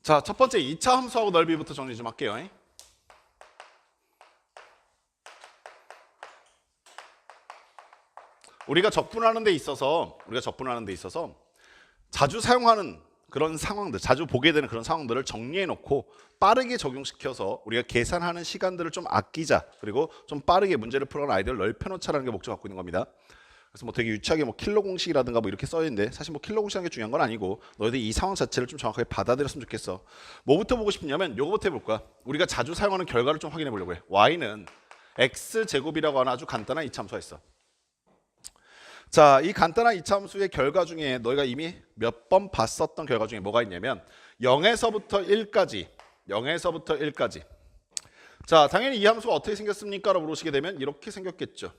자, 첫 번째 2차 함수하고 넓이부터 정리 좀 할게요. 우리가 적분하는 데 있어서 자주 사용하는 그런 상황들, 자주 보게 되는 그런 상황들을 정리해 놓고 빠르게 적용시켜서 우리가 계산하는 시간들을 좀 아끼자. 그리고 좀 빠르게 문제를 풀어가는 아이들을 넓혀 놓자라는 게 목적을 갖고 있는 겁니다. 그래서 뭐 되게 유치하게 뭐 킬로 공식이라든가 뭐 이렇게 써 있는데 사실 뭐 킬로 공식이라는 게 중요한 건 아니고 너희들이 이 상황 자체를 좀 정확하게 받아들였으면 좋겠어. 뭐부터 보고 싶냐면 요거부터 해볼 거야. 우리가 자주 사용하는 결과를 좀 확인해 보려고 해. y는 x제곱이라고 하는 아주 간단한 이차함수가 있어. 자, 이 간단한 이차함수의 결과 중에 너희가 이미 몇 번 봤었던 결과 중에 뭐가 있냐면 0에서부터 1까지 자, 당연히 이 함수가 어떻게 생겼습니까? 라고 물으시게 되면 이렇게 생겼겠죠.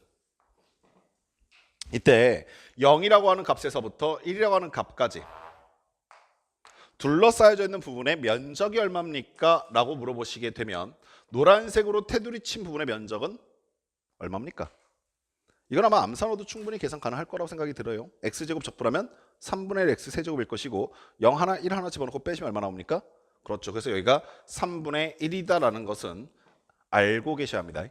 이때 0이라고 하는 값에서부터 1이라고 하는 값까지 둘러싸여져 있는 부분의 면적이 얼마입니까? 라고 물어보시게 되면 노란색으로 테두리 친 부분의 면적은 얼마입니까? 이건 아마 암산으로도 충분히 계산 가능할 거라고 생각이 들어요. x제곱 적분하면 3분의 1 x 세제곱일 것이고 0 하나 1 하나 집어넣고 빼시면 얼마 나옵니까? 그렇죠. 그래서 여기가 3분의 1이다라는 것은 알고 계셔야 합니다.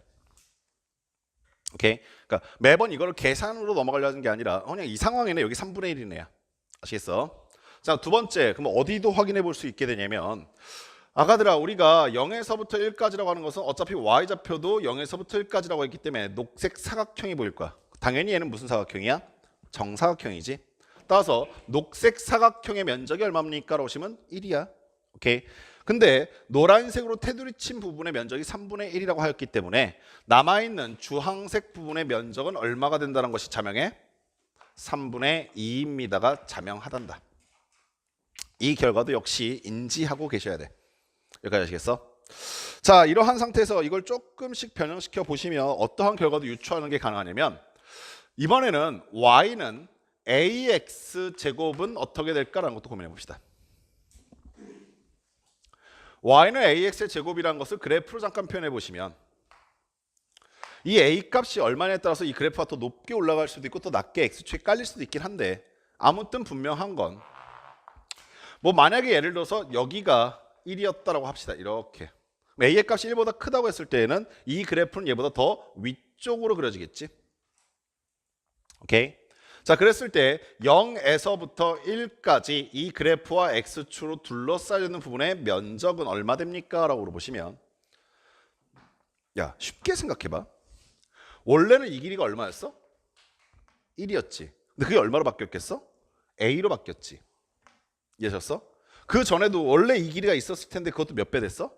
오케이. 그러니까 매번 이걸 계산으로 넘어가려는 게 아니라 그냥 이 상황에는 여기 3분의 1이네요. 아시겠어? 자, 두 번째. 그럼 어디도 확인해 볼 수 있게 되냐면 아가들아, 우리가 0에서부터 1까지라고 하는 것은 어차피 y좌표도 0에서부터 1까지라고 했기 때문에 녹색 사각형이 보일 거야. 당연히 얘는 무슨 사각형이야? 정사각형이지. 따라서 녹색 사각형의 면적이 얼마입니까? 라고 하시면 1이야. 오케이. 근데 노란색으로 테두리 친 부분의 면적이 3분의 1이라고 하였기 때문에 남아있는 주황색 부분의 면적은 얼마가 된다는 것이 자명해? 3분의 2입니다가 자명하단다. 이 결과도 역시 인지하고 계셔야 돼. 여기까지 아시겠어? 자, 이러한 상태에서 이걸 조금씩 변형시켜 보시면 어떠한 결과도 유추하는 게 가능하냐면 이번에는 y는 ax제곱은 어떻게 될까라는 것도 고민해 봅시다. y는 ax의 제곱이라는 것을 그래프로 잠깐 표현해 보시면 이 a 값이 얼마냐에 따라서 이 그래프가 더 높게 올라갈 수도 있고 또 낮게 x축에 깔릴 수도 있긴 한데 아무튼 분명한 건 뭐 만약에 예를 들어서 여기가 1이었다라고 합시다. 이렇게 a의 값이 1보다 크다고 했을 때에는 이 그래프는 얘보다 더 위쪽으로 그려지겠지. 오케이. 자, 그랬을 때 0에서부터 1까지 이 그래프와 x축으로 둘러싸여 있는 부분의 면적은 얼마 됩니까? 라고 물어보시면 야, 쉽게 생각해봐. 원래는 이 길이가 얼마였어? 1이었지. 근데 그게 얼마로 바뀌었겠어? a로 바뀌었지. 이해하셨어? 그 전에도 원래 이 길이가 있었을 텐데 그것도 몇 배 됐어?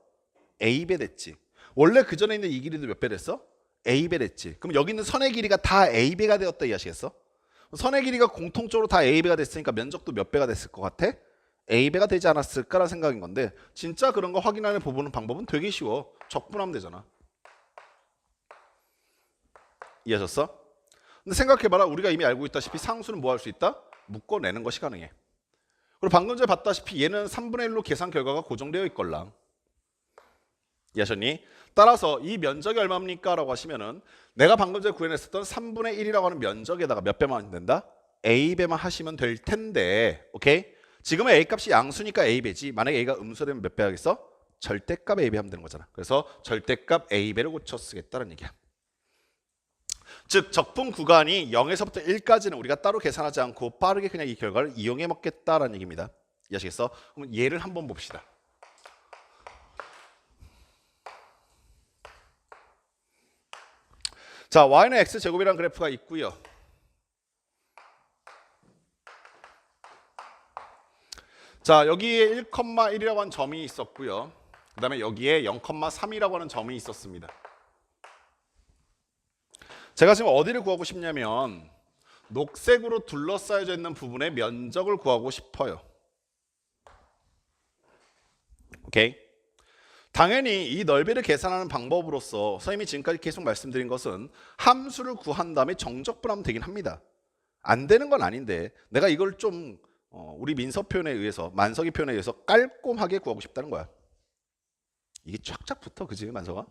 a배 됐지. 원래 그 전에 있는 이 길이도 몇 배 됐어? a배 됐지. 그럼 여기 있는 선의 길이가 다 a배가 되었다 이해하시겠어? 선의 길이가 공통적으로 다 a배가 됐으니까 면적도 몇 배가 됐을 것 같아? a배가 되지 않았을까라는 생각인 건데 진짜 그런 거 확인하는 방법은 되게 쉬워. 적분하면 되잖아. 이해하셨어? 근데 생각해봐라. 우리가 이미 알고 있다시피 상수는 뭐 할 수 있다? 묶어내는 것이 가능해. 그리고 방금 전에 봤다시피 얘는 3분의 1로 계산 결과가 고정되어 있걸랑. 이해하셨니? 따라서 이 면적이 얼마입니까? 라고 하시면은 내가 방금 전에 구해냈었던 3분의 1이라고 하는 면적에다가 몇 배만 하면 된다? a배만 하시면 될 텐데 오케이? 지금은 a 값이 양수니까 a배지. 만약에 a가 음수되면 몇 배 하겠어? 절대값 a배 하면 되는 거잖아. 그래서 절대값 a배를 고쳐 쓰겠다는 얘기야. 즉 적분 구간이 0에서부터 1까지는 우리가 따로 계산하지 않고 빠르게 그냥 이 결과를 이용해 먹겠다라는 얘기입니다. 이해하시겠어? 그럼 예를 한번 봅시다. 자, y는 x제곱이라는 그래프가 있고요. 자, 여기에 1,1이라고 하는 점이 있었고요. 그 다음에 여기에 0,3이라고 하는 점이 있었습니다. 제가 지금 어디를 구하고 싶냐면 녹색으로 둘러싸여져 있는 부분의 면적을 구하고 싶어요. 오케이? 당연히 이 넓이를 계산하는 방법으로서 선생님이 지금까지 계속 말씀드린 것은 함수를 구한 다음에 정적분하면 되긴 합니다. 안 되는 건 아닌데 내가 이걸 좀 우리 민서 표현에 의해서 만석이 표현에 의해서 깔끔하게 구하고 싶다는 거야. 이게 쫙쫙 붙어 그지 만석아?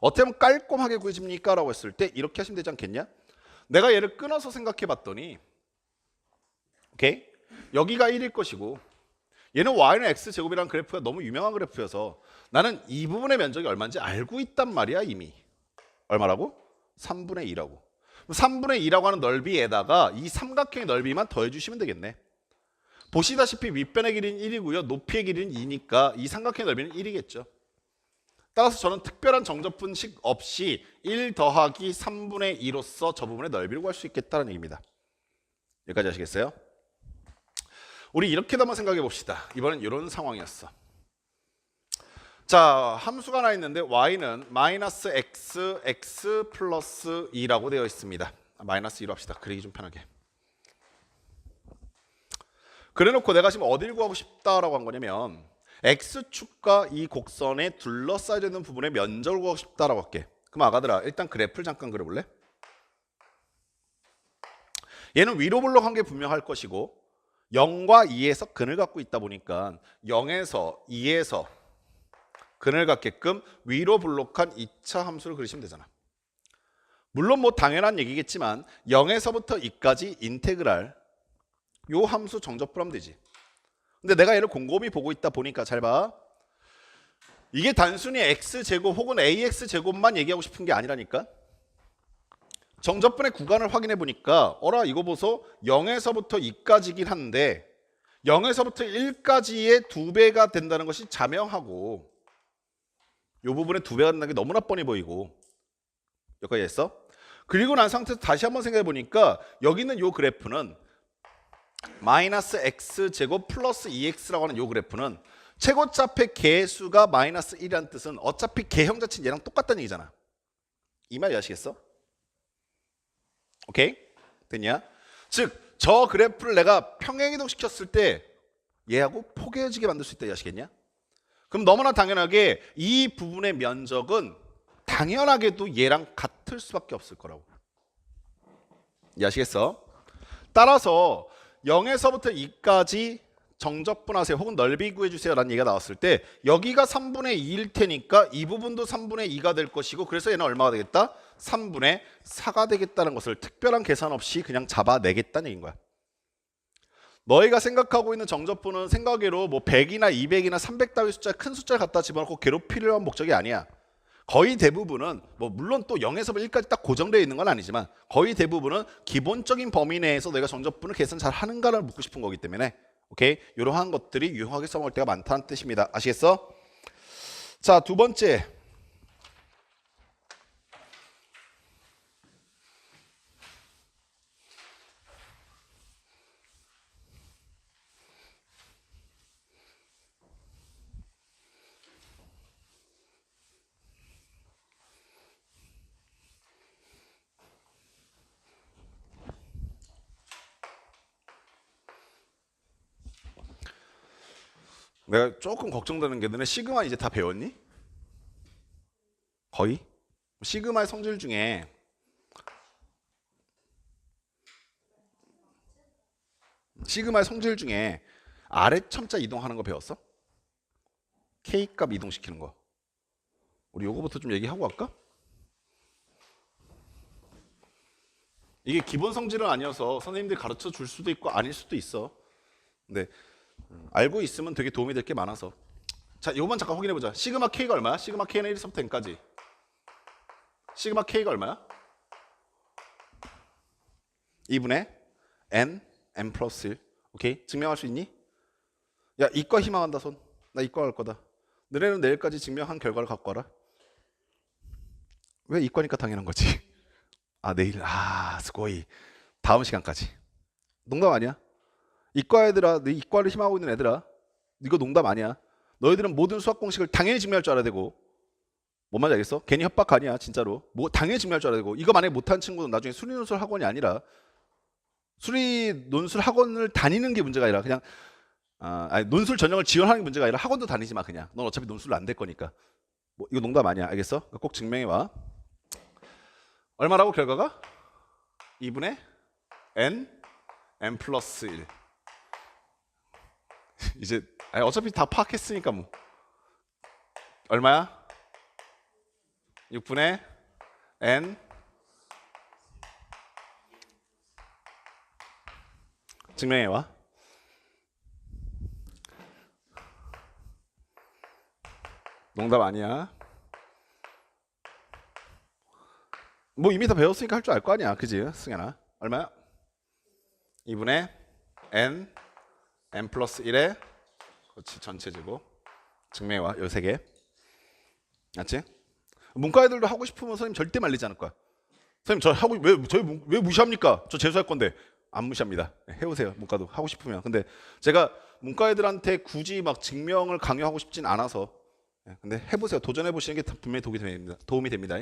어떻게 하면 깔끔하게 구해집니까? 라고 했을 때 이렇게 하시면 되지 않겠냐? 내가 얘를 끊어서 생각해 봤더니 오케이? 여기가 1일 것이고 얘는 y는 x제곱이라는 그래프가 너무 유명한 그래프여서 나는 이 부분의 면적이 얼마인지 알고 있단 말이야 이미. 얼마라고? 3분의 2라고. 3분의 2라고 하는 넓이에다가 이 삼각형의 넓이만 더해주시면 되겠네. 보시다시피 윗변의 길이는 1이고요. 높이의 길이는 2니까 이 삼각형의 넓이는 1이겠죠. 따라서 저는 특별한 정적분식 없이 1 더하기 3분의 2로서 저 부분의 넓이를 구할 수 있겠다는 얘기입니다. 여기까지 아시겠어요? 우리 이렇게도 한번 생각해 봅시다. 이번엔 이런 상황이었어. 자, 함수가 하나 있는데 y는 마이너스 x, x 플러스 2라고 되어 있습니다. 마이너스 2로 합시다. 그리기 좀 편하게. 그래놓고 내가 지금 어디를 구하고 싶다라고 한 거냐면 x축과 이 곡선에 둘러싸여 있는 부분의 면적을 구하고 싶다라고 할게. 그럼 아가들아 일단 그래프를 잠깐 그려볼래? 얘는 위로 블록한 게 분명할 것이고 0과 2에서 근을 갖고 있다 보니까 0에서 2에서 근을 갖게끔 위로 블록한 2차 함수를 그리시면 되잖아. 물론 뭐 당연한 얘기겠지만 0에서부터 2까지 인테그랄 요 함수 정적분하면 되지. 근데 내가 얘를 곰곰이 보고 있다 보니까 잘 봐. 이게 단순히 x제곱 혹은 ax제곱만 얘기하고 싶은 게 아니라니까. 정적분의 구간을 확인해 보니까 어라 이거 보소 0에서부터 2까지긴 한데 0에서부터 1까지의 2배가 된다는 것이 자명하고 이 부분에 2배가 된다는 게 너무나 뻔히 보이고 여기까지 했어? 그리고 난 상태에서 다시 한번 생각해 보니까 여기 있는 이 그래프는 마이너스 x제곱 플러스 2x라고 하는 이 그래프는 최고차의 개수가 마이너스 1이라는 뜻은 어차피 개형 자체는 얘랑 똑같다는 얘기잖아. 이 말 이해하시겠어? 오케이? 됐냐? 즉 저 그래프를 내가 평행이동 시켰을 때 얘하고 포개지게 만들 수 있다 이해하시겠냐? 그럼 너무나 당연하게 이 부분의 면적은 당연하게도 얘랑 같을 수밖에 없을 거라고. 이해하시겠어? 따라서 0에서부터 2까지 정적분하세요 혹은 넓이 구해주세요 라는 얘기가 나왔을 때 여기가 3분의 2일 테니까 이 부분도 3분의 2가 될 것이고 그래서 얘는 얼마가 되겠다? 3분의 4가 되겠다는 것을 특별한 계산 없이 그냥 잡아내겠다는 얘기인 거야. 너희가 생각하고 있는 정적분은 생각외로 뭐 100이나 200이나 300 따위 숫자 큰 숫자를 갖다 집어넣고 괴롭히려는 목적이 아니야. 거의 대부분은 뭐 물론 또 0에서 1까지 딱 고정되어 있는 건 아니지만 거의 대부분은 기본적인 범위 내에서 내가 정적분을 계산 잘 하는가를 묻고 싶은 거기 때문에 오케이? 이러한 것들이 유용하게 써먹을 때가 많다는 뜻입니다. 아시겠어? 자, 두 번째. 내가 조금 걱정되는 게 너네 시그마 이제 다 배웠니? 거의? 시그마의 성질 중에 아래 첨자 이동하는 거 배웠어? K값 이동시키는 거. 우리 요거부터 좀 얘기하고 갈까? 이게 기본 성질은 아니어서 선생님들이 가르쳐 줄 수도 있고 아닐 수도 있어. 근데 알고 있으면 되게 도움이 될 게 많아서. 자, 이것만 잠깐 확인해 보자. 시그마 K가 얼마야? 시그마 K는 1에서부터 n까지. 시그마 K가 얼마야? 2분의 n 플러스 1. 오케이? 증명할 수 있니? 야, 이과 희망한다 손. 나 이과 갈 거다. 너네는 내일까지 증명한 결과를 갖고 와라. 왜 이과니까 당연한 거지? 아, 내일. 아, 스고이. 다음 시간까지. 농담 아니야? 이과 애들아, 너 이과를 희망하고 있는 애들아, 이거 농담 아니야. 너희들은 모든 수학 공식을 당연히 증명할 줄 알아야 되고, 뭔 말인지 알겠어? 괜히 협박 아니야, 진짜로. 뭐 당연히 증명할 줄 알아야 되고, 이거 만약에 못한 친구는 나중에 수리논술 학원이 아니라 수리논술 학원을 다니는 게 문제가 아니라 그냥 아니, 논술 전형을 지원하는 게 문제가 아니라 학원도 다니지 마 그냥. 넌 어차피 논술 안 될 거니까. 뭐 이거 농담 아니야, 알겠어? 꼭 증명해 와. 얼마라고 결과가? 2분의 n 플러스 1. 이제 어차피 다 파악했으니까 뭐 얼마야? 6분의 n 증명해 와. 농담 아니야. 뭐 이미 다 배웠으니까 할 줄 알 거 아니야. 그지? 승현아. 얼마야? 2분의 n 플러스 1의 그렇지 전체 제곱 증명해와. 요 세 개. 맞지? 문과 애들도 하고 싶으면 선생님 절대 말리지 않을 거야. 선생님 저 하고 왜 무시합니까? 저 재수할 건데. 안 무시합니다. 해오세요. 문과도 하고 싶으면. 근데 제가 문과 애들한테 굳이 막 증명을 강요하고 싶진 않아서. 근데 해보세요. 도전해 보시는 게 분명히 도움이 됩니다.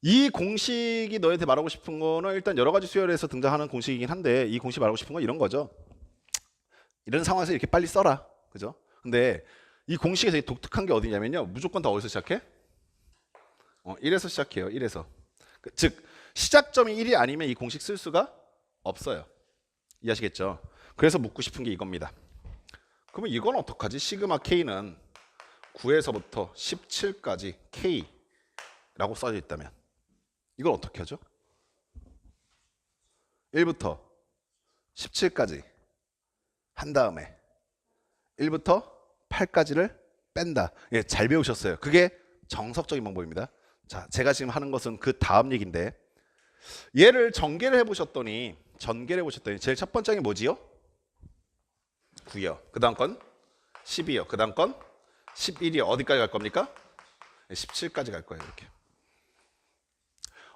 이 공식이 너희한테 말하고 싶은 거는 일단 여러 가지 수열에서 등장하는 공식이긴 한데 이 공식 말하고 싶은 건 이런 거죠. 이런 상황에서 이렇게 빨리 써라. 그죠? 근데 이 공식에서 되게 독특한 게 어디냐면요. 무조건 다 어디서 시작해? 1에서 시작해요. 1에서. 즉 시작점이 1이 아니면 이 공식 쓸 수가 없어요. 이해하시겠죠? 그래서 묻고 싶은 게 이겁니다. 그러면 이건 어떡하지? 시그마 K는 9에서부터 17까지 K라고 써져 있다면 이걸 어떻게 하죠? 1부터 17까지 한 다음에 1부터 8까지를 뺀다. 예, 잘 배우셨어요. 그게 정석적인 방법입니다. 자, 제가 지금 하는 것은 그 다음 얘기인데 얘를 전개를 해보셨더니 제일 첫 번째는 뭐지요? 9이요. 그 다음 건 10이요. 그 다음 건 11이요. 어디까지 갈 겁니까? 17까지 갈 거예요. 이렇게.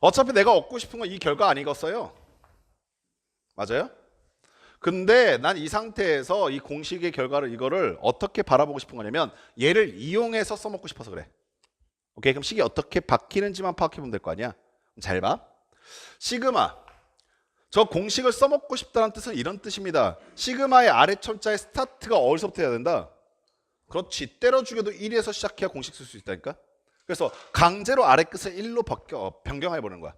어차피 내가 얻고 싶은 건 이 결과 아니겠어요? 맞아요? 근데 난 이 상태에서 이 공식의 결과를 이거를 어떻게 바라보고 싶은 거냐면 얘를 이용해서 써먹고 싶어서 그래. 오케이? 그럼 식이 어떻게 바뀌는지만 파악해보면 될 거 아니야? 잘 봐. 시그마. 저 공식을 써먹고 싶다는 뜻은 이런 뜻입니다. 시그마의 아래 철자의 스타트가 어디서부터 해야 된다? 그렇지. 때려 죽여도 1에서 시작해야 공식 쓸 수 있다니까? 그래서 강제로 아래 끝을 1로 변경해보는 거야.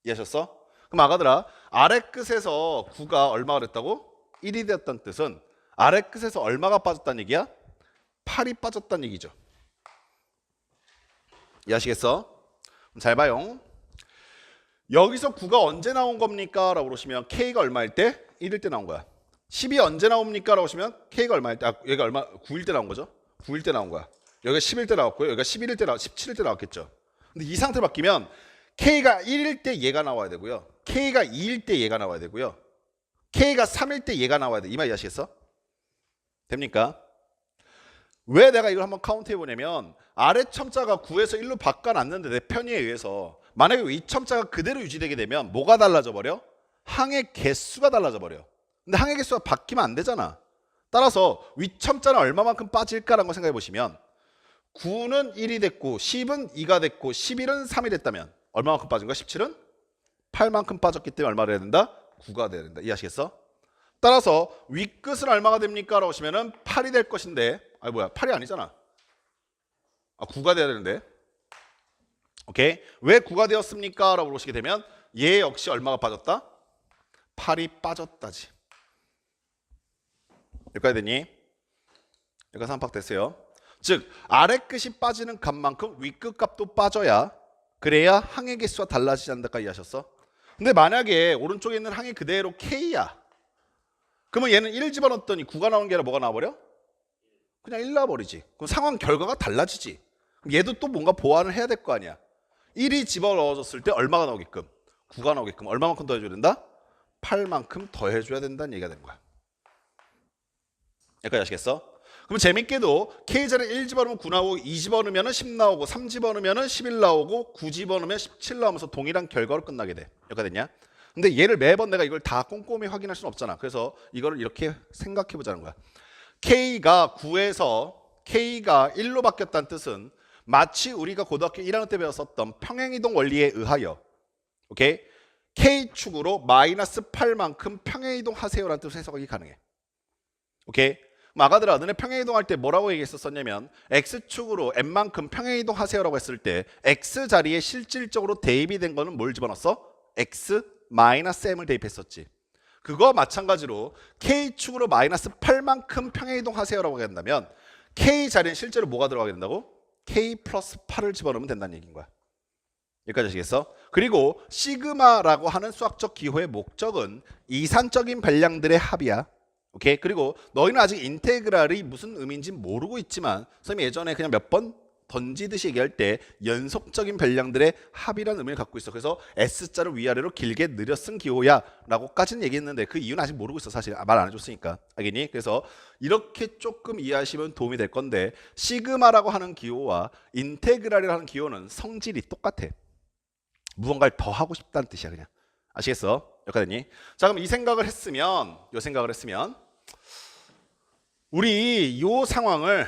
이해하셨어? 그럼 아가들아, 아래 끝에서 9가 얼마가 됐다고? 1이 되었다는 뜻은 아래 끝에서 얼마가 빠졌다는 얘기야? 8이 빠졌다는 얘기죠. 이해하시겠어? 그럼 잘 봐요. 여기서 9가 언제 나온 겁니까? 라고 그러시면 K가 얼마일 때? 1일 때 나온 거야. 10이 언제 나옵니까? 라고 하시면 K가 얼마일 때? 여기가 얼마? 9일 때 나온 거죠? 9일 때 나온 거야. 여기가 10일 때 나왔고요. 여기가 11일 때 17일 때 나왔겠죠. 근데 이 상태로 바뀌면 K가 1일 때 얘가 나와야 되고요. K가 2일 때 얘가 나와야 되고요. K가 3일 때 얘가 나와야 돼. 이 말 이해하시겠어? 됩니까? 왜 내가 이걸 한번 카운트 해보냐면 아래 첨자가 9에서 1로 바꿔놨는데 내 편의에 의해서 만약에 이 첨자가 그대로 유지되게 되면 뭐가 달라져 버려? 항의 개수가 달라져 버려. 근데 항의 개수가 바뀌면 안 되잖아. 따라서 위첨자는 얼마만큼 빠질까라는 걸 생각해 보시면 9는 1이 됐고 10은 2가 됐고 11은 3이 됐다면 얼마만큼 빠진 거야? 17은 8만큼 빠졌기 때문에 얼마를 해야 된다? 9가 돼야 된다. 이해하시겠어? 따라서 윗끝은 얼마가 됩니까? 라고 하시면은 8이 될 것인데 아니 뭐야 8이 아니잖아. 9가 돼야 되는데 오케이? 왜 9가 되었습니까? 라고 물으시게 되면 얘 역시 얼마가 빠졌다? 8이 빠졌다지. 여기까지 됐니? 여기까지 3팍 됐어요. 즉 아래 끝이 빠지는 값만큼 윗끝 값도 빠져야 그래야 항의 개수가 달라지지 않는다까지 이해하셨어? 근데 만약에 오른쪽에 있는 항이 그대로 K야. 그러면 얘는 1 집어넣었더니 9가 나온 게 아니라 뭐가 나와버려? 그냥 1 나와버리지. 그럼 상황 결과가 달라지지. 그럼 얘도 또 뭔가 보완을 해야 될 거 아니야. 1이 집어넣어졌을 때 얼마가 나오게끔? 9가 나오게끔 얼마만큼 더해줘야 된다? 8만큼 더해줘야 된다는 얘기가 되는 거야. 여기까지 아시겠어? 그럼 재밌게도 K자리에 1 집어넣으면 9 나오고 2 집어넣으면 10 나오고 3 집어넣으면 11 나오고 9 집어넣으면 17 나오면서 동일한 결과로 끝나게 돼. 여기까지 됐냐? 근데 얘를 매번 내가 이걸 다 꼼꼼히 확인할 수는 없잖아. 그래서 이거를 이렇게 생각해 보자는 거야. K가 9에서 K가 1로 바뀌었다는 뜻은 마치 우리가 고등학교 1학년 때 배웠었던 평행이동 원리에 의하여 오케이? K축으로 마이너스 8만큼 평행이동 하세요라는 뜻으로 해석하기 가능해. 오케이? 아가들아 너네 평행이동할 때 뭐라고 얘기했었냐면 X축으로 N만큼 평행이동 하세요라고 했을 때 X 자리에 실질적으로 대입이 된 거는 뭘 집어넣었어? X 마이너스 M을 대입했었지. 그거 마찬가지로 K축으로 마이너스 8만큼 평행이동 하세요라고 한다면 K 자리에 실제로 뭐가 들어가게 된다고? K 플러스 8을 집어넣으면 된다는 얘기인 거야. 여기까지 아시겠어? 그리고 시그마라고 하는 수학적 기호의 목적은 이산적인 변량들의 합이야. 오케이? 그리고 너희는 아직 인테그랄이 무슨 의미인지 모르고 있지만 선생님이 예전에 그냥 몇 번 던지듯이 얘기할 때 연속적인 변량들의 합이라는 의미를 갖고 있어. 그래서 S자를 위아래로 길게 느려 쓴 기호야 라고까지는 얘기했는데 그 이유는 아직 모르고 있어. 사실 말 안 해줬으니까. 알겠니? 그래서 이렇게 조금 이해하시면 도움이 될 건데 시그마라고 하는 기호와 인테그랄이라고 하는 기호는 성질이 똑같아. 무언가를 더 하고 싶다는 뜻이야. 그냥. 아시겠어? 여기까지 됐니? 자, 그럼 이 생각을 했으면 우리 요 상황을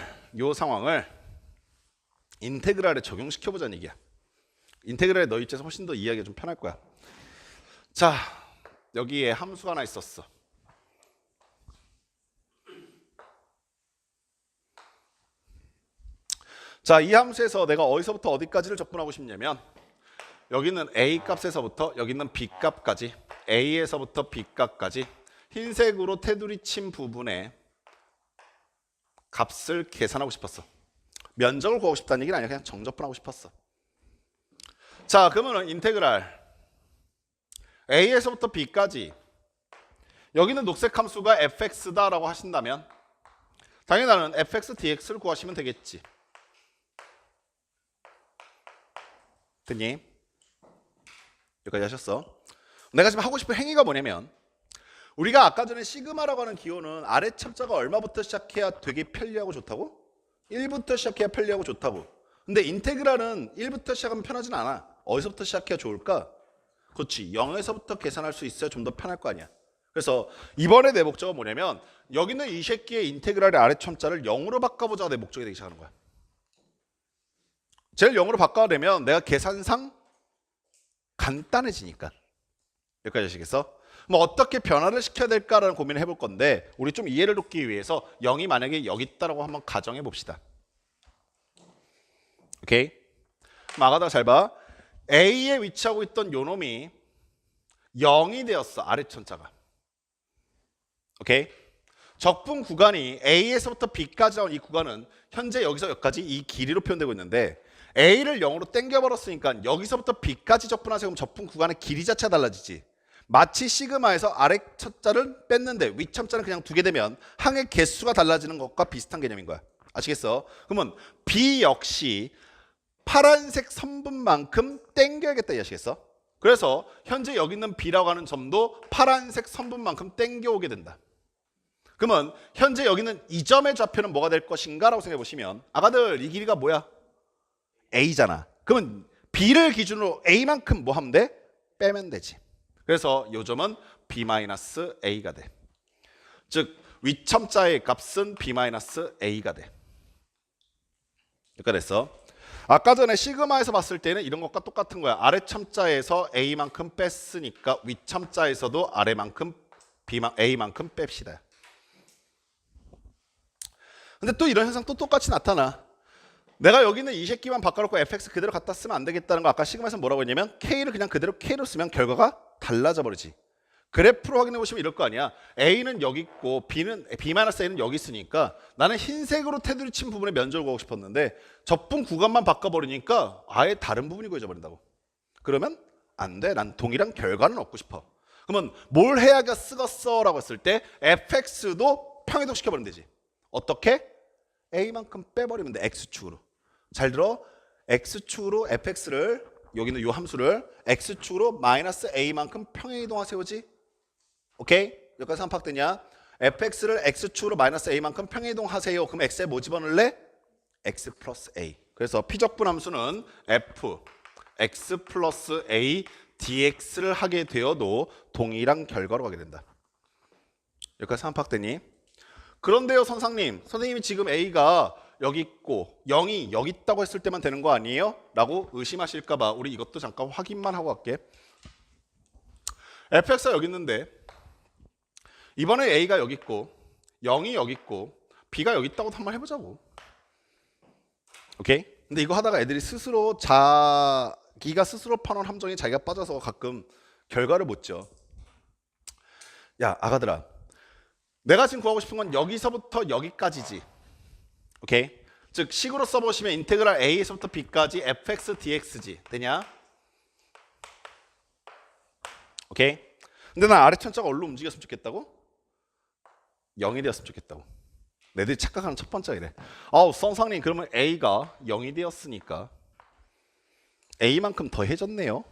인테그랄에 적용시켜 보자는 얘기야. 인테그랄에 너희 입장에서 훨씬 더 이해하기가 좀 편할 거야. 자, 여기에 함수가 하나 있었어. 자, 이 함수에서 내가 어디서부터 어디까지를 적분하고 싶냐면 여기는 A 값에서부터 여기는 B 값까지, A에서부터 B 값까지 흰색으로 테두리 친 부분에 값을 계산하고 싶었어. 면적을 구하고 싶다는 얘기는 아니야. 그냥 정적분하고 싶었어. 자, 그러면은 인테그랄 A에서부터 B까지 여기는 녹색 함수가 fx다라고 하신다면 당연히 나는 fx dx를 구하시면 되겠지. 됐니? 여기까지 하셨어. 내가 지금 하고 싶은 행위가 뭐냐면 우리가 아까 전에 시그마라고 하는 기호는 아래 첩자가 얼마부터 시작해야 되게 편리하고 좋다고? 1부터 시작해야 편리하고 좋다고. 근데 인테그랄은 1부터 시작하면 편하진 않아. 어디서부터 시작해야 좋을까? 그렇지. 0에서부터 계산할 수 있어야 좀 더 편할 거 아니야. 그래서 이번에 내 목적은 뭐냐면 여기는 이 새끼의 인테그랄의 아래 첨자를 0으로 바꿔보자가 내 목적이 되기 시작하는 거야. 제일 0으로 바꿔내면 내가 계산상 간단해지니까. 여기까지 아시겠어? 뭐 어떻게 변화를 시켜야 될까라는 고민을 해볼 건데 우리 좀 이해를 돕기 위해서 0이 만약에 여기 있다라고 한번 가정해 봅시다. 오케이? 아가다가 잘 봐. A에 위치하고 있던 요 놈이 0이 되었어. 아래 천자가. 오케이? 적분 구간이 A에서부터 B까지 나온 이 구간은 현재 여기서 여기까지 이 길이로 표현되고 있는데 A를 0으로 땡겨버렸으니까 여기서부터 B까지 적분하세요. 그럼 적분 구간의 길이 자체가 달라지지. 마치 시그마에서 아래 첨자를 뺐는데 위 첨자는 그냥 두게 되면 항의 개수가 달라지는 것과 비슷한 개념인 거야. 아시겠어? 그러면 B 역시 파란색 선분만큼 땡겨야겠다 이 아시겠어? 그래서 현재 여기 있는 B라고 하는 점도 파란색 선분만큼 땡겨오게 된다. 그러면 현재 여기 있는 이 점의 좌표는 뭐가 될 것인가 라고 생각해 보시면 아가들 이 길이가 뭐야? A잖아. 그러면 B를 기준으로 A만큼 뭐 하면 돼? 빼면 되지. 그래서 이 점은 B-A가 돼. 즉 위첨자의 값은 B-A가 돼. 여기까지 됐어. 아까 전에 시그마에서 봤을 때는 이런 것과 똑같은 거야. 아래 첨자에서 A만큼 뺐으니까 위첨자에서도 아래만큼 A만큼 뺍시다. 근데 또 이런 현상 또 똑같이 나타나. 내가 여기는 이 새끼만 바꿔놓고 fx 그대로 갖다 쓰면 안 되겠다는 거 아까 시그마에서 뭐라고 했냐면 k를 그냥 그대로 k로 쓰면 결과가 달라져 버리지. 그래프로 확인해 보시면 이럴 거 아니야. a는 여기 있고 b-a는 여기 있으니까 나는 흰색으로 테두리 친 부분에 면적을 구하고 싶었는데 적분 구간만 바꿔버리니까 아예 다른 부분이 구해져 버린다고. 그러면 안 돼. 난 동일한 결과는 얻고 싶어. 그러면 뭘 해야가 쓰겠어 라고 했을 때 fx도 평이동 시켜버리면 되지. 어떻게? a만큼 빼버리면 돼. x축으로. 잘 들어. x축으로 fx를 여기는 요 함수를 x축으로 마이너스 a만큼 평행 이동하세요지. 오케이? 여기까지 한파되냐? fx를 x축으로 마이너스 a만큼 평행 이동하세요. 그럼 x에 뭐 집어넣을래? x 플러스 a. 그래서 피적분 함수는 f x 플러스 a dx를 하게 되어도 동일한 결과로 가게 된다. 여기까지 한파되니? 그런데요 선생님이 지금 a가 여기 있고 0이 여기 있다고 했을 때만 되는 거 아니에요? 라고 의심하실까 봐 우리 이것도 잠깐 확인만 하고 갈게. fx가 여기 있는데 이번에 a가 여기 있고 0이 여기 있고 b가 여기 있다고 한번 해보자고. 오케이? 근데 이거 하다가 애들이 스스로 자기가 스스로 파놓은 함정에 자기가 빠져서 가끔 결과를 못 줘. 야 아가들아, 내가 지금 구하고 싶은 건 여기서부터 여기까지지. 오케이? 즉 식으로 써보시면 인테그랄 a에서부터 b까지 fx dx지. 되냐? 오케이? 근데 난 아래 천자가 어디로 움직였으면 좋겠다고? 0이 되었으면 좋겠다고. 내들이 착각하는 첫 번째가 이래. 아우 선상님 그러면 A가 0이 되었으니까 A만큼 더해졌네요.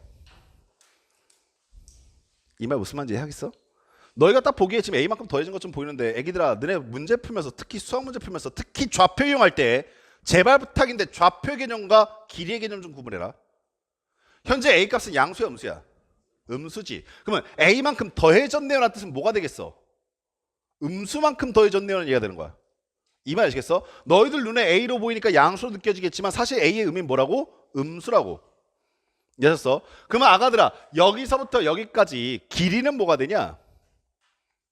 이 말 무슨 말인지 이해하겠어? 너희가 딱 보기에 지금 A만큼 더해진 것처럼 보이는데 애기들아 너네 문제 풀면서 특히 수학 문제 풀면서 특히 좌표 이용할 때 제발 부탁인데 좌표 개념과 길이의 개념 좀 구분해라. 현재 A 값은 양수야 음수야? 음수지. 그러면 A만큼 더해졌네요라는 뜻은 뭐가 되겠어? 음수만큼 더해졌네요는 얘기가 되는 거야. 이 말 아시겠어? 너희들 눈에 A로 보이니까 양수로 느껴지겠지만 사실 A의 의미는 뭐라고? 음수라고. 이해하셨어? 그러면 아가들아 여기서부터 여기까지 길이는 뭐가 되냐?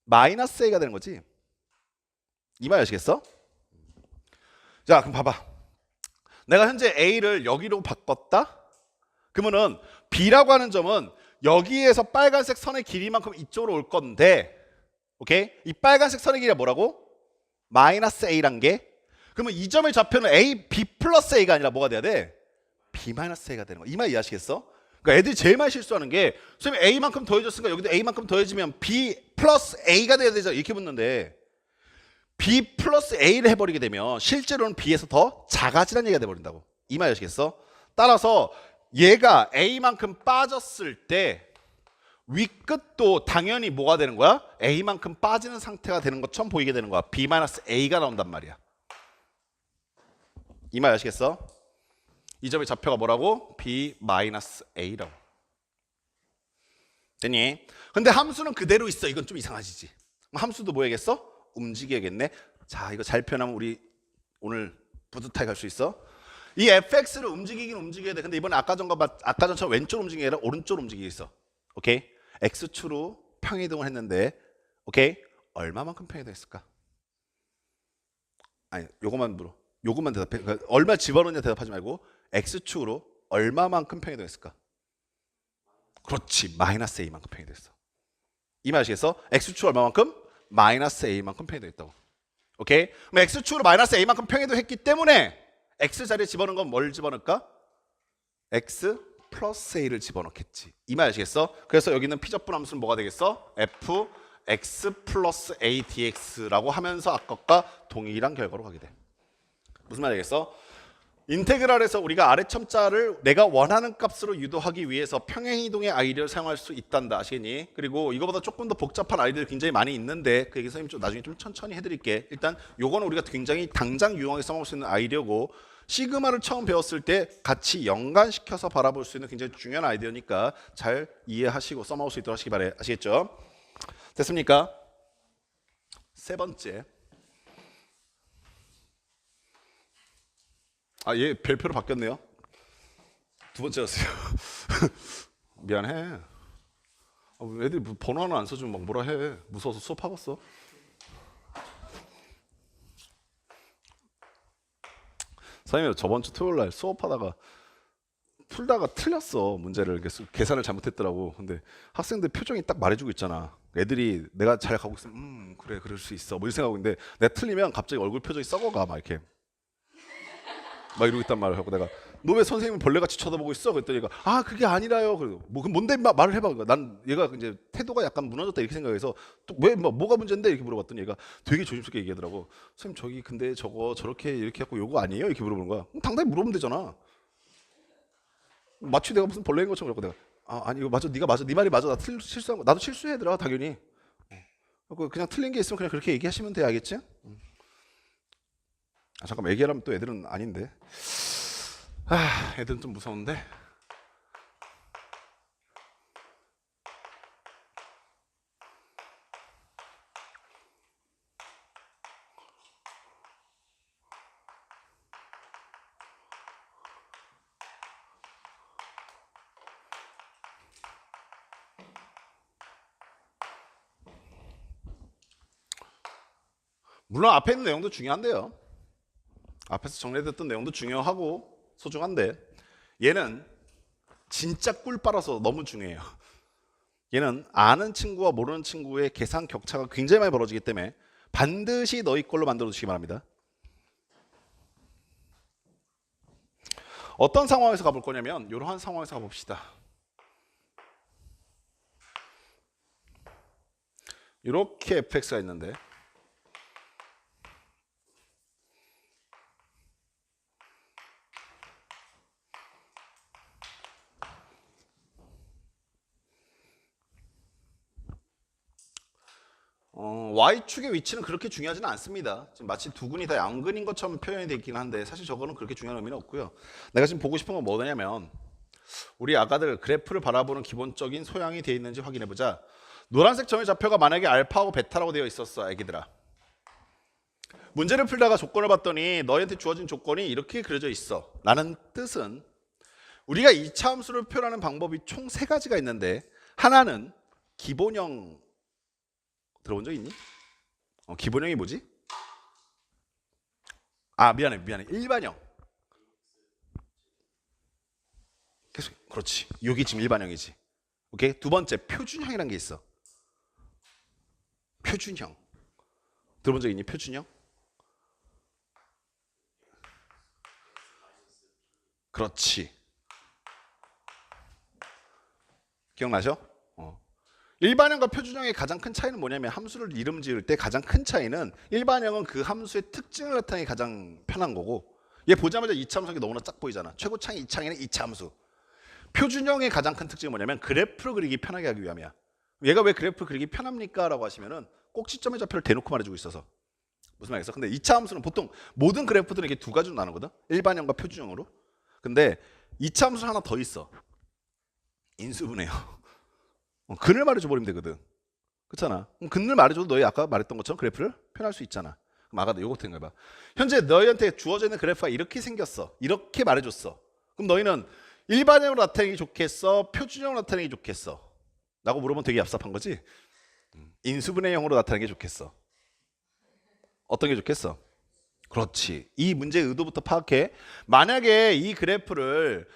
마이너스 A가 되는 거지. 이 말 아시겠어? 자 그럼 봐봐. 내가 현재 A를 여기로 바꿨다? 그러면은 B라고 하는 점은 여기에서 빨간색 선의 길이만큼 이쪽으로 올 건데 오케이? 이 빨간색 선의 길이가 뭐라고? 마이너스 A란 게 그러면 이 점의 좌표는 A, B 플러스 A가 아니라 뭐가 돼야 돼? B 마이너스 A가 되는 거야. 이 말 이해하시겠어? 그러니까 애들이 제일 많이 실수하는 게 선생님 A만큼 더해졌으니까 여기도 A만큼 더해지면 B 플러스 A가 돼야 되잖아 이렇게 묻는데 B 플러스 A를 해버리게 되면 실제로는 B에서 더 작아지는 얘기가 돼버린다고. 이 말 이해하시겠어? 따라서 얘가 A만큼 빠졌을 때 윗끝도 당연히 뭐가 되는 거야? A만큼 빠지는 상태가 되는 것처럼 보이게 되는 거야. B 마이너스 A가 나온단 말이야. 이 말 아시겠어? 이 점의 좌표가 뭐라고? B 마이너스 A라고. 됐니? 근데 함수는 그대로 있어. 이건 좀 이상하지지. 함수도 뭐 해야겠어? 움직여야겠네. 자, 이거 잘 표현하면 우리 오늘 뿌듯하게 갈 수 있어. 이 fx를 움직이긴 움직여야 돼. 근데 이번에 아까 전처럼 왼쪽 움직이기 아니라 오른쪽 움직이기 있어. 오케이? x축으로 평이동을 했는데 오케이? 얼마만큼 평이동했을까? 아니, 요것만 물어. 요것만 대답해. 그러니까 얼마 집어넣냐 대답하지 말고 x축으로 얼마만큼 평이동했을까? 그렇지. 마이너스 a만큼 평이동했어. 이 말 아시겠어? x축 얼마만큼? 마이너스 a만큼 평이동했다고. 오케이? 그럼 x축으로 마이너스 a만큼 평이동했기 때문에 x 자리에 집어넣은 건 뭘 집어넣을까? x 플러스 a를 집어넣겠지. 이 말 아시겠어? 그래서 여기는 피접분 함수는 뭐가 되겠어? f x 플러스 a dx라고 하면서 아까 것과 동일한 결과로 가게 돼. 무슨 말이겠어? 인테그랄에서 우리가 아래첨자를 내가 원하는 값으로 유도하기 위해서 평행이동의 아이디어를 사용할 수 있단다. 아시겠니? 그리고 이거보다 조금 더 복잡한 아이디어들이 굉장히 많이 있는데 그 얘기 선생님 좀 나중에 좀 천천히 해드릴게. 일단 요거는 우리가 굉장히 당장 유용하게 써먹을 수 있는 아이디어고 시그마를 처음 배웠을 때 같이 연관시켜서 바라볼 수 있는 굉장히 중요한 아이디어니까 잘 이해하시고 써먹을 수 있도록 하시기 바래. 아시겠죠? 됐습니까? 세 번째. 아, 얘 별표로 바뀌었네요. 두 번째였어요. 미안해. 애들이 번호 하나 안 써주면 막 뭐라 해. 무서워서 수업하겠어. 선생님 저번 주 토요일 날 수업하다가 풀다가 틀렸어. 문제를 계산을 잘못했더라고. 근데 학생들 표정이 딱 말해주고 있잖아. 애들이 내가 잘 가고 있으면 그래 그럴 수 있어 뭐 이 생각하고 있는데 내가 틀리면 갑자기 얼굴 표정이 썩어가 막 이렇게 막 이러고 있단 말을 하고 내가 너 왜 선생님을 벌레같이 쳐다보고 있어? 그랬더니 얘가 아 그게 아니라요. 그리고 뭐 뭔데 말을 해봐. 난 얘가 이제 태도가 약간 무너졌다 이렇게 생각해서 또 왜 뭐가 문제인데 이렇게 물어봤더니 얘가 되게 조심스럽게 얘기하더라고. 선생님 저기 근데 저거 저렇게 이렇게 하고 요거 아니에요? 이렇게 물어보는 거야. 당당히 물어보면 되잖아. 마치 내가 무슨 벌레인 것처럼 그러고 내가 아니 이거 맞아 네가 맞아 네 말이 맞아 나 실수한 거 나도 실수해더라 당연히. 그냥 틀린 게 있으면 그냥 그렇게 얘기하시면 돼. 알겠지? 아 잠깐만 얘기하려면 또 애들은 아닌데. 아 애들은 좀 무서운데. 물론 앞에 있는 내용도 중요한데요. 앞에서 정리됐던 내용도 중요하고 소중한데 얘는 진짜 꿀 빨아서 너무 중요해요. 얘는 아는 친구와 모르는 친구의 계산 격차가 굉장히 많이 벌어지기 때문에 반드시 너희 걸로 만들어 주시기 바랍니다. 어떤 상황에서 가볼 거냐면 이러한 상황에서 가봅시다. 이렇게 fx가 있는데 y축의 위치는 그렇게 중요하지는 않습니다. 지금 마치 두 근이 다 양근인 것처럼 표현이 되어 있긴 한데 사실 저거는 그렇게 중요한 의미는 없고요. 내가 지금 보고 싶은 건 뭐냐면 우리 아가들 그래프를 바라보는 기본적인 소양이 되어 있는지 확인해보자. 노란색 점의 좌표가 만약에 알파하고 베타라고 되어 있었어, 애기들아. 문제를 풀다가 조건을 봤더니 너희한테 주어진 조건이 이렇게 그려져 있어. 라는 뜻은 우리가 이차 함수를 표현하는 방법이 총 세 가지가 있는데 하나는 기본형. 들어본 적 있니? 기본형이 뭐지? 아, 미안해. 일반형. 계속, 그렇지. 여기 지금 일반형이지. 오케이? 두 번째, 표준형이라는 게 있어. 표준형. 들어본 적 있니? 표준형? 그렇지. 기억나죠? 일반형과 표준형의 가장 큰 차이는 뭐냐면 함수를 이름 지을 때 가장 큰 차이는 일반형은 그 함수의 특징을 나타내기 가장 편한 거고 얘 보자마자 이차 함수가 너무나 짝 보이잖아. 최고차이 이차이는 이차 함수. 표준형의 가장 큰 특징이 뭐냐면 그래프를 그리기 편하게 하기 위함이야. 얘가 왜 그래프를 그리기 편합니까? 라고 하시면은 꼭지점의 좌표를 대놓고 말해주고 있어서 무슨 말이겠어? 근데 이차 함수는 보통 모든 그래프들은 이게 두 가지로 나누거든. 일반형과 표준형으로. 근데 이차 함수 하나 더 있어. 인수분해요. 근을 말해줘 버리면 되거든. 그렇잖아. 그럼 근을 말해줘도 너희 아까 말했던 것처럼 그래프를 표현할 수 있잖아. 그럼 아까 요거 같은 거 해봐. 현재 너희한테 주어져 있는 그래프가 이렇게 생겼어. 이렇게 말해줬어. 그럼 너희는 일반형으로 나타내기 좋겠어? 표준형으로 나타내기 좋겠어? 라고 물어보면 되게 얍삽한 거지. 인수분해형으로 나타내는 게 좋겠어. 어떤 게 좋겠어? 그렇지. 이 문제의 의도부터 파악해. 만약에 이 그래프를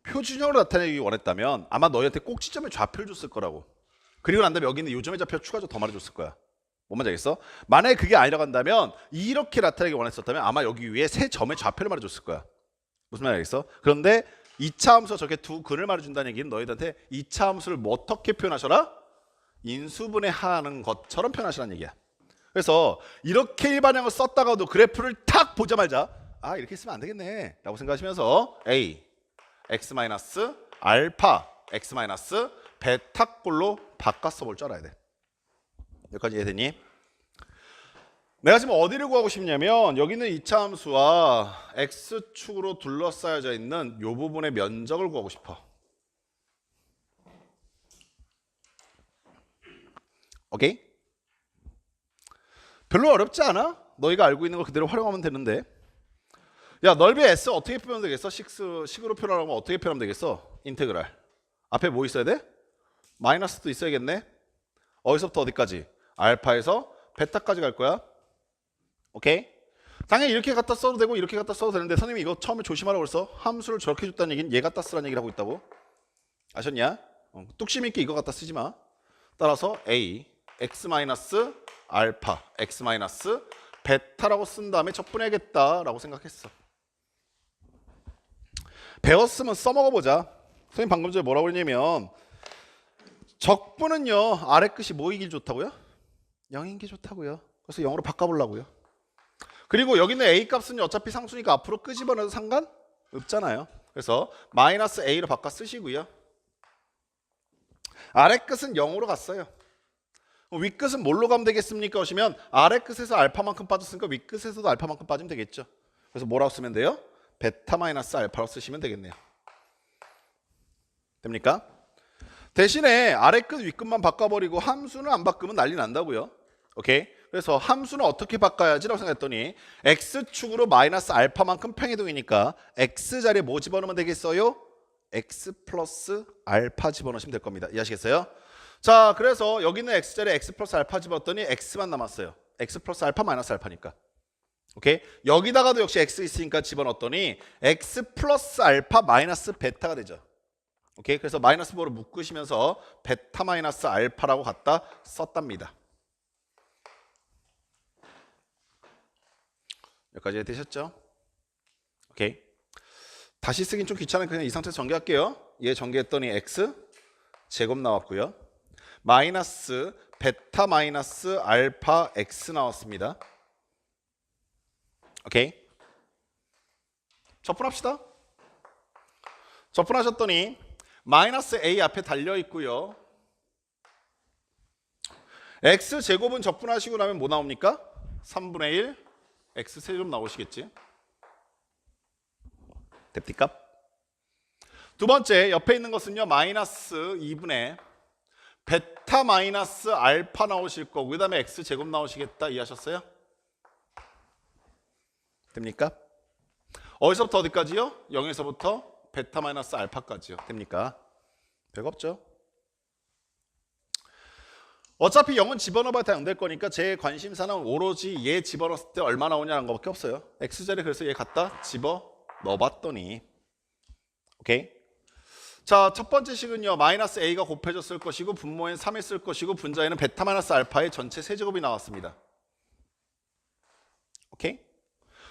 표준형으로 나타내기 원했다면 아마 너희한테 꼭지점의 좌표를 줬을 거라고. 그리고 난 다음에 여기 있는 요점의 좌표 추가적으로 더 말해줬을 거야. 뭔 말인지 알겠어? 만약에 그게 아니라고 한다면 이렇게 나타내기 원했었다면 아마 여기 위에 세 점의 좌표를 말해줬을 거야. 무슨 말인지 알겠어? 그런데 2차 함수가 저렇게 두 근을 말해준다는 얘기는 너희들한테 2차 함수를 뭐 어떻게 표현하셔라? 인수분해하는 것처럼 표현하시라는 얘기야. 그래서 이렇게 일반형을 썼다가도 그래프를 탁 보자마자 아 이렇게 쓰면 안 되겠네 라고 생각하시면서 A x 마이너스 알파 x 마이너스 베타 꼴로 바꿔 써볼 줄 알아야 돼. 여기까지 이해되니? 내가 지금 어디를 구하고 싶냐면 여기 있는 2차 함수와 x축으로 둘러싸여져 있는 이 부분의 면적을 구하고 싶어. 오케이? 별로 어렵지 않아? 너희가 알고 있는 걸 그대로 활용하면 되는데. 야, 넓이 S 어떻게 표현하면 되겠어? 식으로 표현하면 어떻게 표현하면 되겠어? 인테그랄. 앞에 뭐 있어야 돼? 마이너스도 있어야겠네. 어디서부터 어디까지? 알파에서 베타까지 갈 거야. 오케이? 당연히 이렇게 갖다 써도 되고 이렇게 갖다 써도 되는데 선생님이 이거 처음에 조심하라고 그랬어. 함수를 저렇게 줬다는 얘기는 얘 갖다 쓰라는 얘기를 하고 있다고. 아셨냐? 뚝심 있게 이거 갖다 쓰지 마. 따라서 A x 마이너스 알파 x 마이너스 베타라고 쓴 다음에 적분해야겠다라고 생각했어. 배웠으면 써먹어보자. 선생님 방금 전에 뭐라고 했냐면 적분은요 아래 끝이 뭐이길 좋다고요? 0인 게 좋다고요. 그래서 0으로 바꿔보려고요. 그리고 여기 있는 A 값은 어차피 상수니까 앞으로 끄집어내도 상관없잖아요. 그래서 마이너스 A로 바꿔 쓰시고요. 아래 끝은 0으로 갔어요. 윗 끝은 뭘로 가면 되겠습니까? 하시면 아래 끝에서 알파만큼 빠졌으니까 윗 끝에서도 알파만큼 빠지면 되겠죠. 그래서 뭐라고 쓰면 돼요? 베타 마이너스 알파로 쓰시면 되겠네요. 됩니까? 대신에 아래 끝, 윗 끝만 바꿔버리고 함수는 안 바꾸면 난리 난다고요. 오케이? 그래서 함수는 어떻게 바꿔야지라고 생각했더니 x축으로 마이너스 알파만큼 평이동이니까 x 자리에 뭐 집어넣으면 되겠어요? x 플러스 알파 집어넣으시면 될 겁니다. 이해하시겠어요? 자, 그래서 여기 있는 x 자리에 x 플러스 알파 집어넣었더니 x만 남았어요. x 플러스 알파 마이너스 알파니까. 오케이? 여기다가도 역시 x 있으니까 집어넣었더니 x 플러스 알파 마이너스 베타가 되죠. 오케이? 그래서 마이너스 보로 묶으시면서 베타 마이너스 알파라고 갖다 썼답니다. 여기까지 되셨죠? 오케이. 다시 쓰긴 좀 귀찮으니까 그냥 이 상태에서 전개할게요. 얘 전개했더니 x 제곱 나왔고요. 마이너스 베타 마이너스 알파 x 나왔습니다. 오케이. 접분합시다. 접분하셨더니 마이너스 a 앞에 달려 있고요. x제곱은 적분하시고 나면 뭐 나옵니까? 3분의 1 x세제곱 나오시겠지. 됩니까? 두 번째 옆에 있는 것은요. 마이너스 2분의 베타 마이너스 알파 나오실 거고 그 다음에 x제곱 나오시겠다. 이해하셨어요? 됩니까? 어디서부터 어디까지요? 0에서부터 베타 마이너스 알파까지요. 됩니까? 별거 없죠. 어차피 0은 집어넣어봐야 다 0 될 거니까 제 관심사는 오로지 얘 집어넣었을 때 얼마 나오냐는 것밖에 없어요. x자리 그래서 얘 갖다 집어넣어봤더니 오케이. 자, 첫 번째 식은요. 마이너스 a가 곱해졌을 것이고 분모엔 3이 쓸 것이고 분자에는 베타 마이너스 알파의 전체 세제곱이 나왔습니다. 오케이.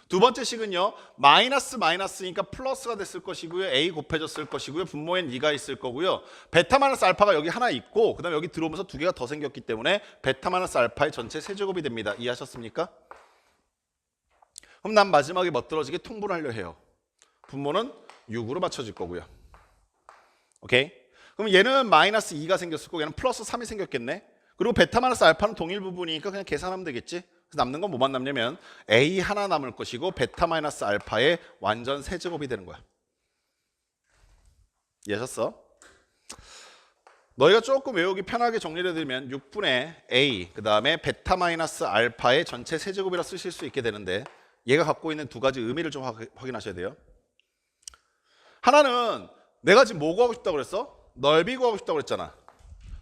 두 번째 식은요. 마이너스 마이너스니까 플러스가 됐을 것이고요. a 곱해졌을 것이고요. 분모엔 2가 있을 거고요. 베타 마이너스 알파가 여기 하나 있고 그 다음에 여기 들어오면서 두 개가 더 생겼기 때문에 베타 마이너스 알파의 전체 세제곱이 됩니다. 이해하셨습니까? 그럼 난 마지막에 멋들어지게 통분하려 해요. 분모는 6으로 맞춰질 거고요. 오케이. 그럼 얘는 마이너스 2가 생겼을 거고 얘는 플러스 3이 생겼겠네. 그리고 베타 마이너스 알파는 동일 부분이니까 그냥 계산하면 되겠지. 그래서 남는 건 뭐만 남냐면 a 하나 남을 것이고 베타 마이너스 알파의 완전 세제곱이 되는 거야. 이해하셨어? 너희가 조금 외우기 편하게 정리를 해드리면 6분의 a 그 다음에 베타 마이너스 알파의 전체 세제곱이라 쓰실 수 있게 되는데 얘가 갖고 있는 두 가지 의미를 좀 확인하셔야 돼요. 하나는 내가 지금 뭐 구하고 싶다고 그랬어? 넓이 구하고 싶다고 그랬잖아.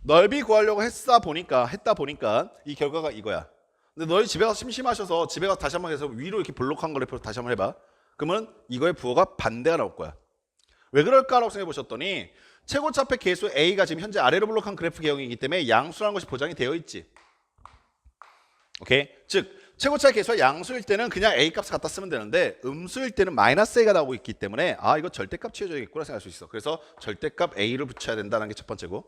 넓이 구하려고 했다 보니까 이 결과가 이거야. 근데 너희 집에 가서 심심하셔서 집에 가서 다시 한번 해서 위로 이렇게 볼록한 그래프로 다시 한번 해봐. 그러면 이거의 부호가 반대가 나올 거야. 왜 그럴까라고 생각해 보셨더니 최고차폐 계수 A가 지금 현재 아래로 볼록한 그래프 개형이기 때문에 양수라는 것이 보장이 되어 있지. 오케이? 즉 최고차의 계수가 양수일 때는 그냥 A 값을 갖다 쓰면 되는데 음수일 때는 마이너스 A가 나오고 있기 때문에 아 이거 절대값 취해줘야겠구나 생각할 수 있어. 그래서 절대값 A를 붙여야 된다는 게 첫 번째고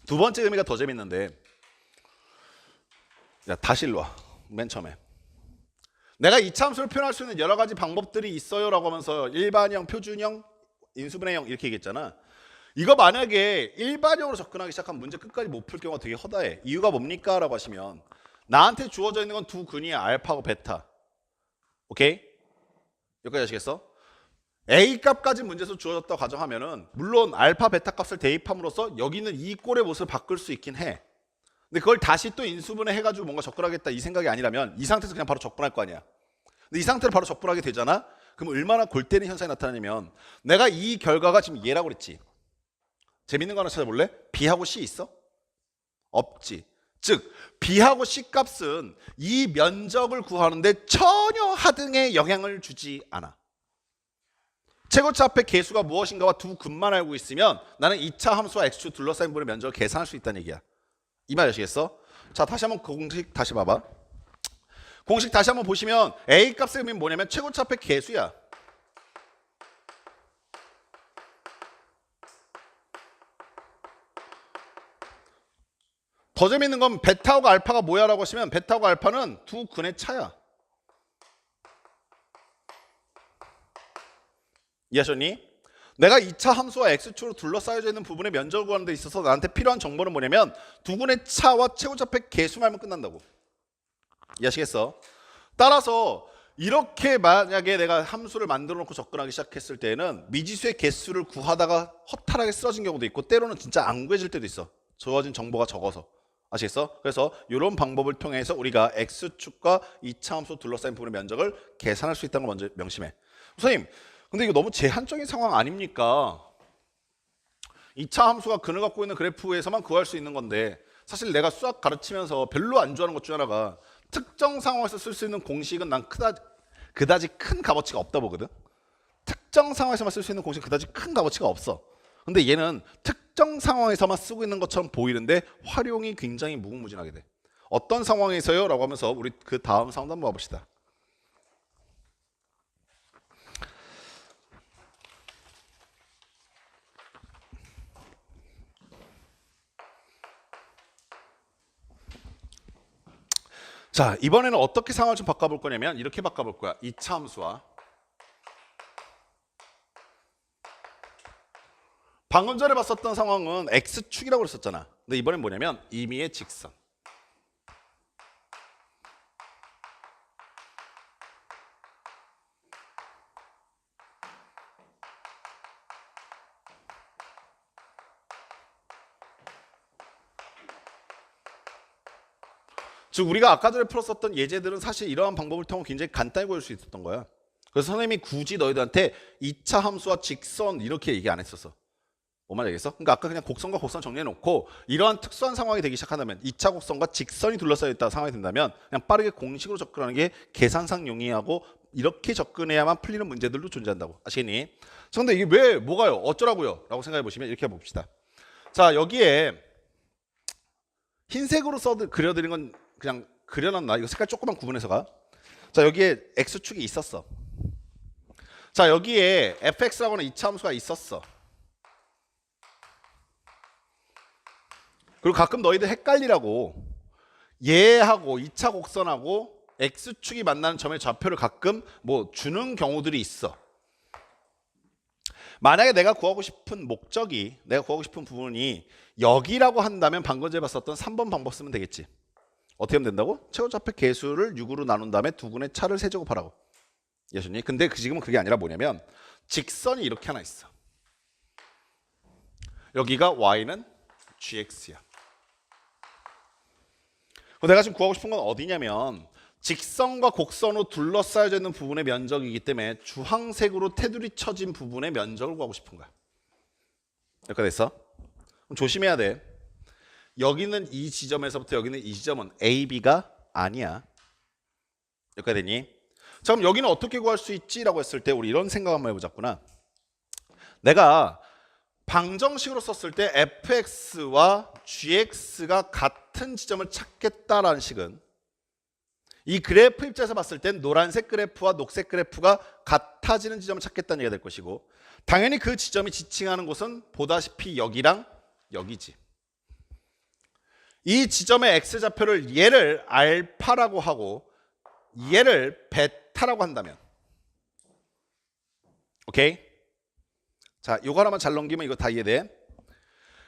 두 번째 의미가 더 재밌는데 야, 다시 일로 와. 맨 처음에 내가 이차함수를 표현할 수 있는 여러 가지 방법들이 있어요 라고 하면서 일반형, 표준형, 인수분해형 이렇게 얘기했잖아. 이거 만약에 일반형으로 접근하기 시작하면 문제 끝까지 못 풀 경우가 되게 허다해. 이유가 뭡니까? 라고 하시면 나한테 주어져 있는 건 두 근이야. 알파하고 베타. 오케이? 여기까지 아시겠어? A 값까지 문제에서 주어졌다고 가정하면은 물론 알파, 베타 값을 대입함으로써 여기 있는 이 꼴의 모습을 바꿀 수 있긴 해. 근데 그걸 다시 또 인수분해 해가지고 뭔가 접근하겠다 이 생각이 아니라면 이 상태에서 그냥 바로 접근할 거 아니야. 근데 이 상태로 바로 접근하게 되잖아? 그럼 얼마나 골 때리는 현상이 나타나냐면 내가 이 결과가 지금 얘라고 그랬지. 재밌는 거 하나 찾아볼래? B하고 C 있어? 없지. 즉 B하고 C 값은 이 면적을 구하는데 전혀 하등의 영향을 주지 않아. 최고차폐 계수가 무엇인가와 두 근만 알고 있으면 나는 2차 함수와 x축 둘러싸인 부분의 면적을 계산할 수 있다는 얘기야. 이 말 아시겠어? 자, 다시 한번 그 공식 다시 봐봐. 공식 다시 한번 보시면 A 값의 의미는 뭐냐면 최고차폐 계수야. 더 재밌는 건 베타하고 알파가 뭐야 라고 하시면 베타하고 알파는 두 근의 차야. 이해하셨니? 내가 2차 함수와 x축으로 둘러싸여져 있는 부분의 면적을 구하는 데 있어서 나한테 필요한 정보는 뭐냐면 두 근의 차와 최고차폐 계수만 알면 끝난다고. 이해하시겠어? 따라서 이렇게 만약에 내가 함수를 만들어 놓고 접근하기 시작했을 때는 미지수의 개수를 구하다가 허탈하게 쓰러진 경우도 있고 때로는 진짜 안 구해질 때도 있어. 주어진 정보가 적어서. 아시겠어? 그래서 이런 방법을 통해서 우리가 x축과 2차 함수 둘러싸인 부분의 면적을 계산할 수 있다는 걸 먼저 명심해. 선생님, 근데 이거 너무 제한적인 상황 아닙니까? 2차 함수가 근을 갖고 있는 그래프에서만 구할 수 있는 건데 사실 내가 수학 가르치면서 별로 안 좋아하는 것 중 하나가 특정 상황에서 쓸 수 있는 공식은 난 그다지 큰 값어치가 없다 보거든. 특정 상황에서만 쓸 수 있는 공식은 그다지 큰 값어치가 없어. 근데 얘는 특정 상황에서만 쓰고 있는 것처럼 보이는데 활용이 굉장히 무궁무진하게 돼. 어떤 상황에서요? 라고 하면서 우리 그 다음 상황도 한번 봐봅시다. 자, 이번에는 어떻게 상황을 좀 바꿔볼 거냐면 이렇게 바꿔볼 거야. 2차 함수와 방금 전에 봤었던 상황은 X축이라고 그랬었잖아. 근데 이번엔 뭐냐면 임의의 직선. 즉 우리가 아까 전에 풀었었던 예제들은 사실 이러한 방법을 통해 굉장히 간단히 보일 수 있었던 거야. 그래서 선생님이 굳이 너희들한테 2차 함수와 직선 이렇게 얘기 안 했었어. 뭐만 얘기했어? 그러니까 아까 그냥 곡선과 곡선 정리해놓고 이러한 특수한 상황이 되기 시작한다면 2차 곡선과 직선이 둘러싸여 있다 상황이 된다면 그냥 빠르게 공식으로 접근하는 게 계산상 용이하고 이렇게 접근해야만 풀리는 문제들도 존재한다고. 아시겠니? 그런데 이게 왜 뭐가요? 어쩌라고요? 라고 생각해 보시면 이렇게 해봅시다. 자 여기에 흰색으로 그려드린 건 그냥 그려놨나? 이거 색깔 조금만 구분해서 가. 자 여기에 X축이 있었어. 자 여기에 fx라고 하는 2차 함수가 있었어. 그리고 가끔 너희들 헷갈리라고 얘하고 2차 곡선하고 X축이 만나는 점의 좌표를 가끔 뭐 주는 경우들이 있어. 만약에 내가 구하고 싶은 목적이 내가 구하고 싶은 부분이 여기라고 한다면 방금 전에 봤었던 3번 방법 쓰면 되겠지. 어떻게 하면 된다고? 최고좌표 개수를 6으로 나눈 다음에 두근의 차를 세제곱하라고. 이해하셨니? 근데 지금은 그게 아니라 뭐냐면 직선이 이렇게 하나 있어. 여기가 y는 gx야. 내가 지금 구하고 싶은 건 어디냐면 직선과 곡선으로 둘러싸여져 있는 부분의 면적이기 때문에 주황색으로 테두리 쳐진 부분의 면적을 구하고 싶은 거야. 여기까지 됐어? 그럼 조심해야 돼. 여기는 이 지점에서부터 여기는 이 지점은 A, B가 아니야. 여기까지 됐니? 자 그럼 여기는 어떻게 구할 수 있지? 라고 했을 때 우리 이런 생각 한번 해보자꾸나. 내가 방정식으로 썼을 때 fx와 gx가 같은 지점을 찾겠다라는 식은 이 그래프 입장에서 봤을 땐 노란색 그래프와 녹색 그래프가 같아지는 지점을 찾겠다는 얘기가 될 것이고 당연히 그 지점이 지칭하는 곳은 보다시피 여기랑 여기지. 이 지점의 x좌표를 얘를 알파라고 하고 얘를 베타라고 한다면 오케이? 자, 이거 하나만 잘 넘기면 이거 다 이해돼.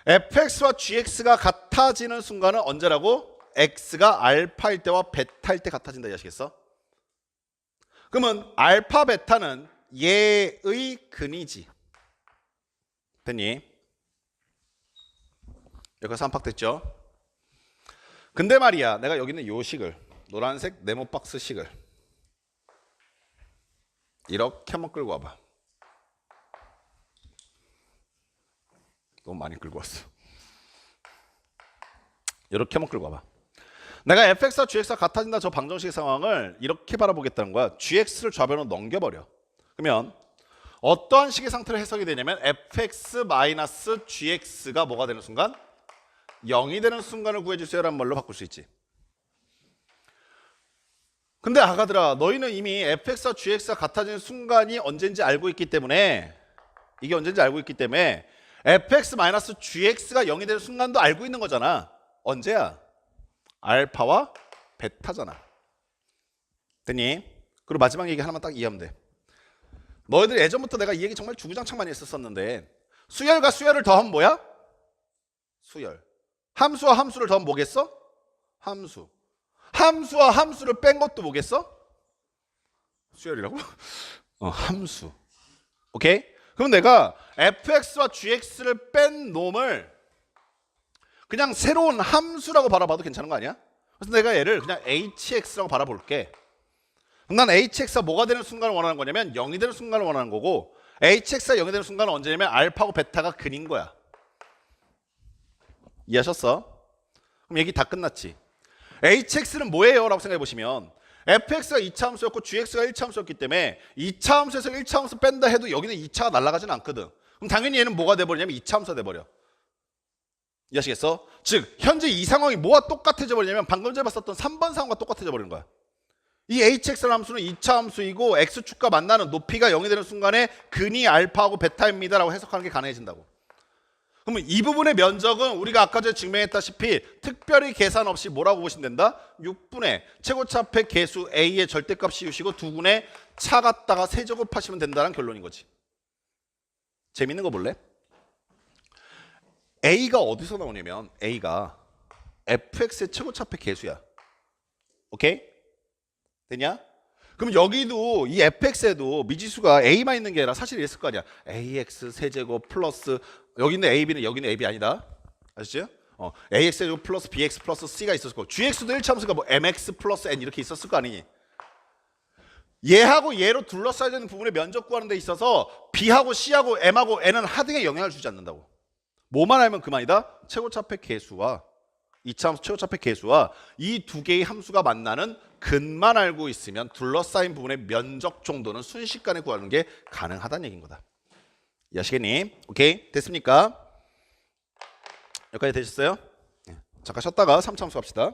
fx와 gx가 같아지는 순간은 언제라고? x가 알파일 때와 베타일 때 같아진다 이해하시겠어? 그러면 알파 베타는 얘의 근이지. 됐니? 여기서 한팍 됐죠? 근데 말이야 내가 여기 있는 요 식을 노란색 네모박스 식을 이렇게 한번 끌고 와봐. 너무 많이 끌고 왔어. 이렇게 한번 끌고 와봐. 내가 fx와 gx가 같아진다 저 방정식 상황을 이렇게 바라보겠다는 거야. gx를 좌변으로 넘겨버려. 그러면 어떠한 식의 상태로 해석이 되냐면 fx-gx가 뭐가 되는 순간? 0이 되는 순간을 구해주세요 라는 말로 바꿀 수 있지. 근데 아가들아 너희는 이미 fx와 gx가 같아지는 순간이 언제인지 알고 있기 때문에 이게 언제인지 알고 있기 때문에 fx-gx가 0이 되는 순간도 알고 있는 거잖아. 언제야? 알파와 베타잖아. 됐니? 그리고 마지막 얘기 하나만 딱 이해하면 돼. 너희들 예전부터 내가 이 얘기 정말 주구장창 많이 했었는데 수열과 수열을 더하면 뭐야? 수열. 함수와 함수를 더하면 뭐겠어? 함수. 함수와 함수를 뺀 것도 뭐겠어? 수열이라고? 함수. 오케이? 그럼 내가 fx와 gx를 뺀 놈을 그냥 새로운 함수라고 바라봐도 괜찮은 거 아니야? 그래서 내가 얘를 그냥 hx라고 바라볼게. 그럼 난 hx가 뭐가 되는 순간을 원하는 거냐면 0이 되는 순간을 원하는 거고 hx가 0이 되는 순간은 언제냐면 알파고 베타가 근인 거야. 이해하셨어? 그럼 얘기 다 끝났지. hx는 뭐예요? 라고 생각해 보시면 fx가 2차 함수였고 gx가 1차 함수였기 때문에 2차 함수에서 1차 함수 뺀다 해도 여기는 2차가 날아가지는 않거든. 그럼 당연히 얘는 뭐가 돼버리냐면 2차 함수가 돼버려. 이해하시겠어? 즉 현재 이 상황이 뭐와 똑같아져 버리냐면 방금 전에 봤었던 3번 상황과 똑같아져 버리는 거야. 이 hx라는 함수는 2차 함수이고 x축과 만나는 높이가 0이 되는 순간에 근이 알파하고 베타입니다 라고 해석하는 게 가능해진다고. 그러면 이 부분의 면적은 우리가 아까 전에 증명했다시피 특별히 계산 없이 뭐라고 보시면 된다? 6분의 최고차폐 개수 a의 절대값 씌우시고 두분의 차 갖다가 세제곱하시면 된다는 결론인 거지. 재밌는 거 볼래? A가 어디서 나오냐면 A가 fx의 최고차폐 계수야. 오케이? 됐냐? 그럼 여기도 이 fx에도 미지수가 a만 있는 게 아니라 사실 이랬을 거 아니야. ax 세제곱 플러스 여기 있는 ab는 여기는 ab 아니다. 아시죠? ax 세제곱 플러스 bx 플러스 c가 있었을 거고 gx도 1차함수가 뭐 mx 플러스 n 이렇게 있었을 거 아니니. 얘하고 얘로 둘러싸여 있는 부분의 면적 구하는 데 있어서 b하고 c하고 m하고 n은 하등의 영향을 주지 않는다고. 뭐만 알면 그만이다. 최고차폐 계수와 2차함수 최고차폐 계수와 이 두 개의 함수가 만나는 근만 알고 있으면 둘러싸인 부분의 면적 정도는 순식간에 구하는 게 가능하다는 얘기인 거다. 이해하시겠니? 오케이? 됐습니까? 여기까지 되셨어요? 잠깐 쉬었다가 3차 함수 갑시다.